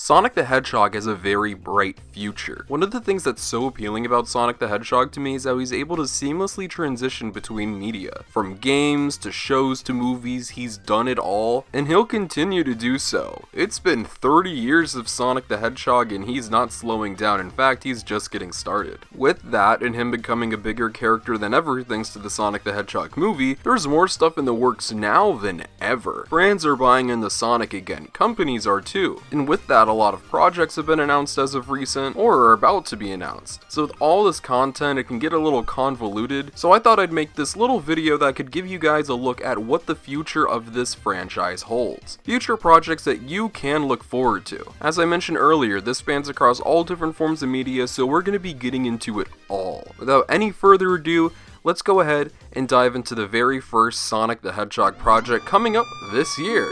Sonic the Hedgehog has a very bright future. One of the things that's so appealing about Sonic the Hedgehog to me is how he's able to seamlessly transition between media. From games to shows to movies, he's done it all, and he'll continue to do so. It's been 30 years of Sonic the Hedgehog and he's not slowing down. In fact, he's just getting started. With that, and him becoming a bigger character than ever thanks to the Sonic the Hedgehog movie, there's more stuff in the works now than ever. Brands are buying into Sonic again, companies are too, and with that, a lot of projects have been announced as of recent, or are about to be announced. So with all this content, it can get a little convoluted, so I thought I'd make this little video that could give you guys a look at what the future of this franchise holds. Future projects that you can look forward to. As I mentioned earlier, this spans across all different forms of media, so we're going to be getting into it all. Without any further ado, let's go ahead and dive into the very first Sonic the Hedgehog project coming up this year.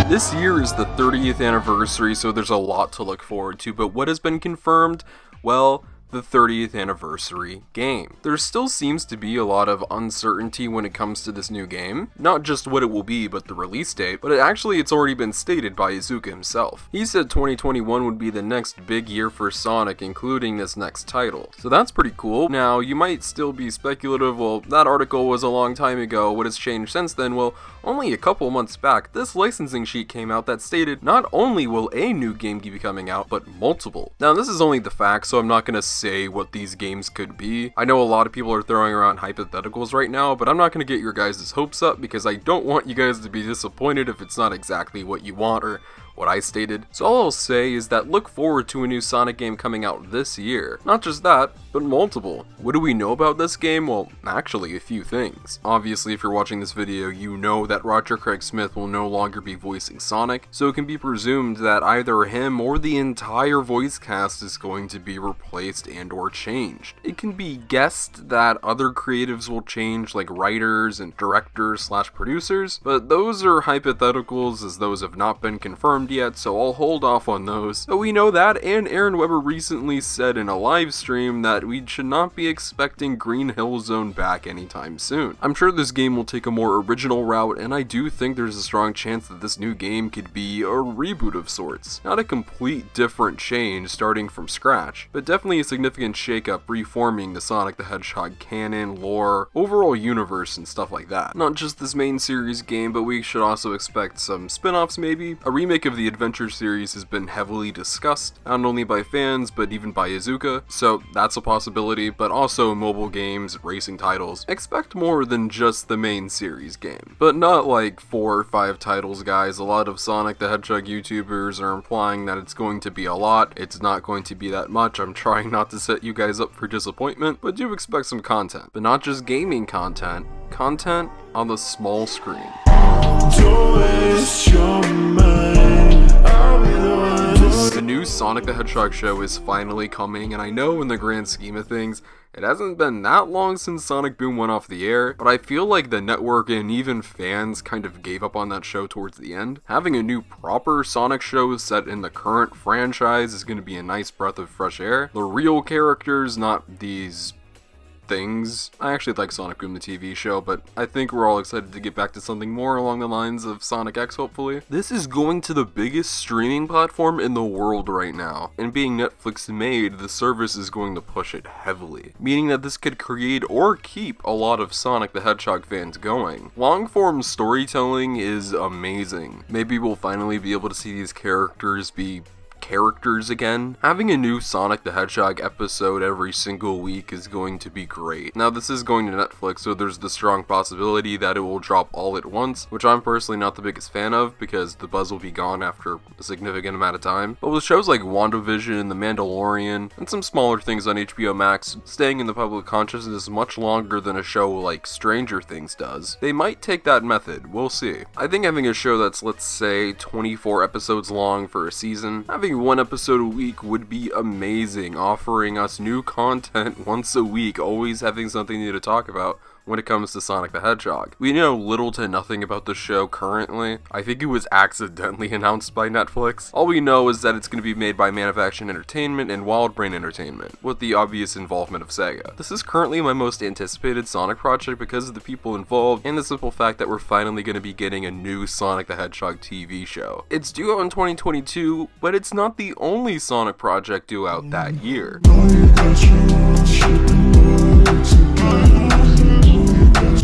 This year is the 30th anniversary, so there's a lot to look forward to, but what has been confirmed? Well, the 30th anniversary game. There still seems to be a lot of uncertainty when it comes to this new game. Not just what it will be, but the release date, but it's already been stated by Iizuka himself. He said 2021 would be the next big year for Sonic, including this next title. So that's pretty cool. Now, you might still be speculative, well, that article was a long time ago, what has changed since then? Well, only a couple months back, this licensing sheet came out that stated not only will a new game be coming out, but multiple. Now, this is only the facts, so I'm not gonna say what these games could be. I know a lot of people are throwing around hypotheticals right now, but I'm not going to get your guys' hopes up because I don't want you guys to be disappointed if it's not exactly what you want or what I stated. So all I'll say is that look forward to a new Sonic game coming out this year. Not just that, but multiple. What do we know about this game? Well, actually a few things. Obviously, if you're watching this video, you know that Roger Craig Smith will no longer be voicing Sonic, so it can be presumed that either him or the entire voice cast is going to be replaced and or changed. It can be guessed that other creatives will change, like writers and directors / producers, but those are hypotheticals as those have not been confirmed yet, so I'll hold off on those. But we know that, and Aaron Webber recently said in a live stream that we should not be expecting Green Hill Zone back anytime soon. I'm sure this game will take a more original route, and I do think there's a strong chance that this new game could be a reboot of sorts. Not a complete different change starting from scratch, but definitely a significant shakeup reforming the Sonic the Hedgehog canon, lore, overall universe, and stuff like that. Not just this main series game, but we should also expect some spin-offs maybe. A remake of the Adventure series has been heavily discussed, not only by fans, but even by Iizuka, so that's a possibility, but also mobile games, racing titles. Expect more than just the main series game. But not like 4 or 5 titles, guys. A lot of Sonic the Hedgehog YouTubers are implying that it's going to be a lot. It's not going to be that much. I'm trying not to set you guys up for disappointment, but do expect some content. But not just gaming content, content on the small screen. Don't waste your mind. I'll be the one. The new Sonic the Hedgehog show is finally coming, and I know in the grand scheme of things, it hasn't been that long since Sonic Boom went off the air, but I feel like the network and even fans kind of gave up on that show towards the end. Having a new proper Sonic show set in the current franchise is going to be a nice breath of fresh air. The real characters, not these things. I actually like Sonic Boom the TV show, but I think we're all excited to get back to something more along the lines of Sonic X, hopefully. This is going to the biggest streaming platform in the world right now, and being Netflix made, the service is going to push it heavily, meaning that this could create or keep a lot of Sonic the Hedgehog fans going. Long-form storytelling is amazing. Maybe we'll finally be able to see these characters be characters again. Having a new Sonic the Hedgehog episode every single week is going to be great. Now, this is going to Netflix, so there's the strong possibility that it will drop all at once, which I'm personally not the biggest fan of because the buzz will be gone after a significant amount of time. But with shows like WandaVision, The Mandalorian, and some smaller things on HBO Max staying in the public consciousness much longer than a show like Stranger Things does, they might take that method. We'll see. I think having a show that's, let's say, 24 episodes long for a season, having one episode a week would be amazing, offering us new content once a week, always having something new to talk about, when it comes to Sonic the Hedgehog. We know little to nothing about the show currently. I think it was accidentally announced by Netflix. All we know is that it's going to be made by Manufacturing Entertainment and Wild Brain Entertainment, with the obvious involvement of Sega. This is currently my most anticipated Sonic project because of the people involved and the simple fact that we're finally going to be getting a new Sonic the Hedgehog TV show. It's due out in 2022, but it's not the only Sonic project due out that year.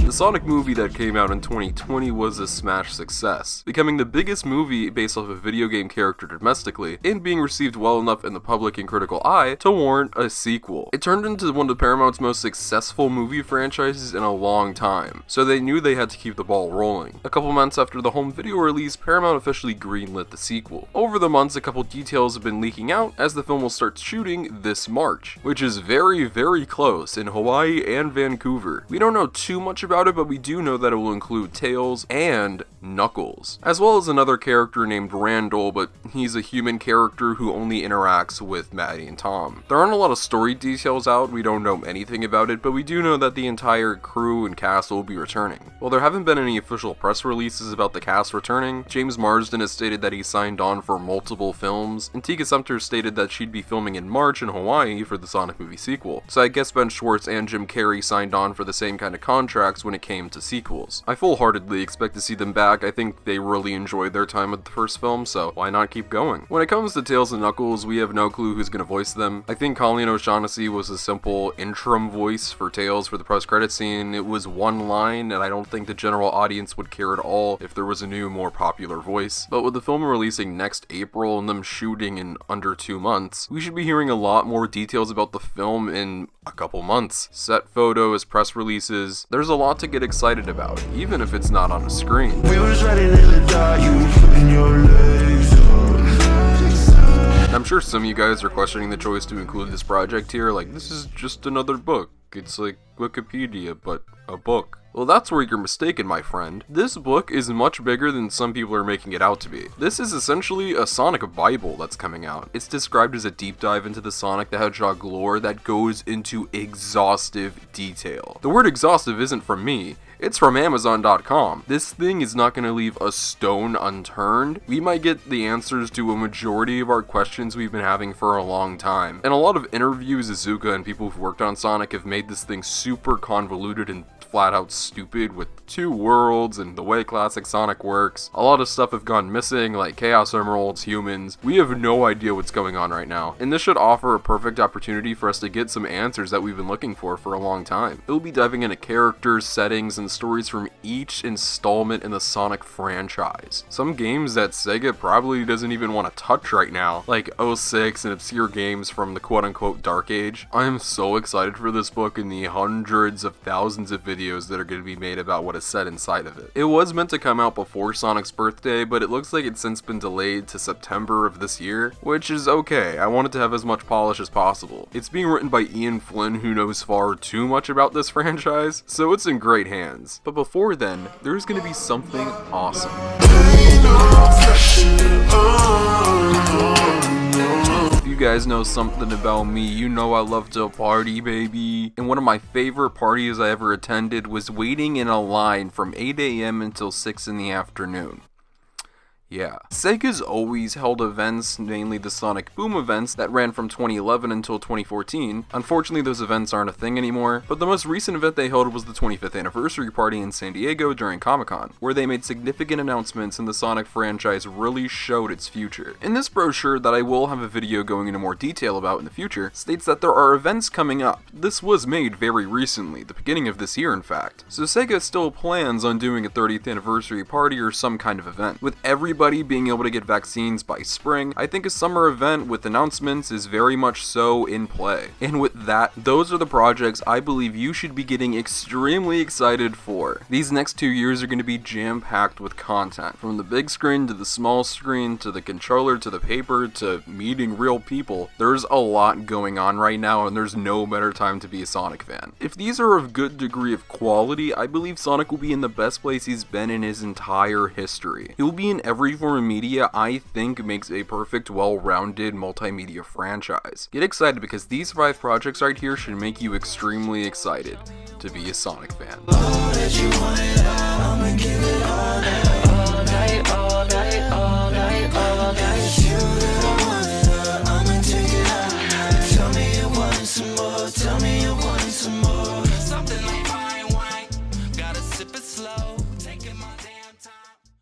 The Sonic movie that came out in 2020 was a smash success, becoming the biggest movie based off a video game character domestically, and being received well enough in the public and critical eye to warrant a sequel. It turned into one of Paramount's most successful movie franchises in a long time, so they knew they had to keep the ball rolling. A couple months after the home video release, Paramount officially greenlit the sequel. Over the months, a couple details have been leaking out as the film will start shooting this March, which is very close in Hawaii and Vancouver. We don't know too much about it, but we do know that it will include Tails and Knuckles, as well as another character named Randall, but he's a human character who only interacts with Maddie and Tom. There aren't a lot of story details out, we don't know anything about it, but we do know that the entire crew and cast will be returning. While there haven't been any official press releases about the cast returning, James Marsden has stated that he signed on for multiple films, and Tika Sumpter stated that she'd be filming in March in Hawaii for the Sonic movie sequel. So I guess Ben Schwartz and Jim Carrey signed on for the same kind of contracts when it came to sequels. I full-heartedly expect to see them back. I think they really enjoyed their time with the first film, so why not keep going? When it comes to Tails and Knuckles, we have no clue who's going to voice them. I think Colleen O'Shaughnessy was a simple interim voice for Tails for the post-credit scene. It was one line, and I don't think the general audience would care at all if there was a new, more popular voice. But with the film releasing next April and them shooting in under 2 months, we should be hearing a lot more details about the film in a couple months. Set photos, press releases, there's a lot to get excited about, even if it's not on a screen. We was ready to die, you were flipping your legs up. I'm sure some of you guys are questioning the choice to include this project here, like this is just another book. It's like Wikipedia, but a book. Well, that's where you're mistaken, my friend. This book is much bigger than some people are making it out to be. This is essentially a Sonic Bible that's coming out. It's described as a deep dive into the Sonic the Hedgehog lore that goes into exhaustive detail. The word exhaustive isn't from me. It's from Amazon.com. This thing is not going to leave a stone unturned. We might get the answers to a majority of our questions we've been having for a long time. And a lot of interviews, Izuka and people who've worked on Sonic have made this thing super convoluted and flat out stupid with 2 worlds and the way classic Sonic works. A lot of stuff have gone missing, like Chaos Emeralds, humans. We have no idea what's going on right now, and this should offer a perfect opportunity for us to get some answers that we've been looking for a long time. It'll be diving into characters, settings, and stories from each installment in the Sonic franchise. Some games that Sega probably doesn't even want to touch right now, like 06 and obscure games from the quote-unquote Dark Age. I'm so excited for this book and the hundreds of thousands of videos that are going to be made about what is said inside of it. It was meant to come out before Sonic's birthday, but it looks like it's since been delayed to September of this year, which is okay. I want it to have as much polish as possible. It's being written by Ian Flynn, who knows far too much about this franchise, so it's in great hands. But before then, there's going to be something awesome. If you guys know something about me, you know I love to party, baby. And one of my favorite parties I ever attended was waiting in a line from 8 a.m. until 6 in the afternoon. Yeah. Sega's always held events, mainly the Sonic Boom events, that ran from 2011 until 2014. Unfortunately, those events aren't a thing anymore, but the most recent event they held was the 25th anniversary party in San Diego during Comic-Con, where they made significant announcements and the Sonic franchise really showed its future. In this brochure that I will have a video going into more detail about in the future, states that there are events coming up. This was made very recently, the beginning of this year in fact. So Sega still plans on doing a 30th anniversary party or some kind of event, with everybody being able to get vaccines by spring. I think a summer event with announcements is very much so in play. And with that, those are the projects I believe you should be getting extremely excited for. These next 2 years are going to be jam-packed with content, from the big screen to the small screen to the controller to the paper to meeting real people. There's a lot going on right now, and there's no better time to be a Sonic fan. If these are of good degree of quality, I believe Sonic will be in the best place he's been in his entire history. He will be in every freeform media I think makes a perfect, well-rounded multimedia franchise. Get excited because these 5 projects right here should make you extremely excited to be a Sonic fan.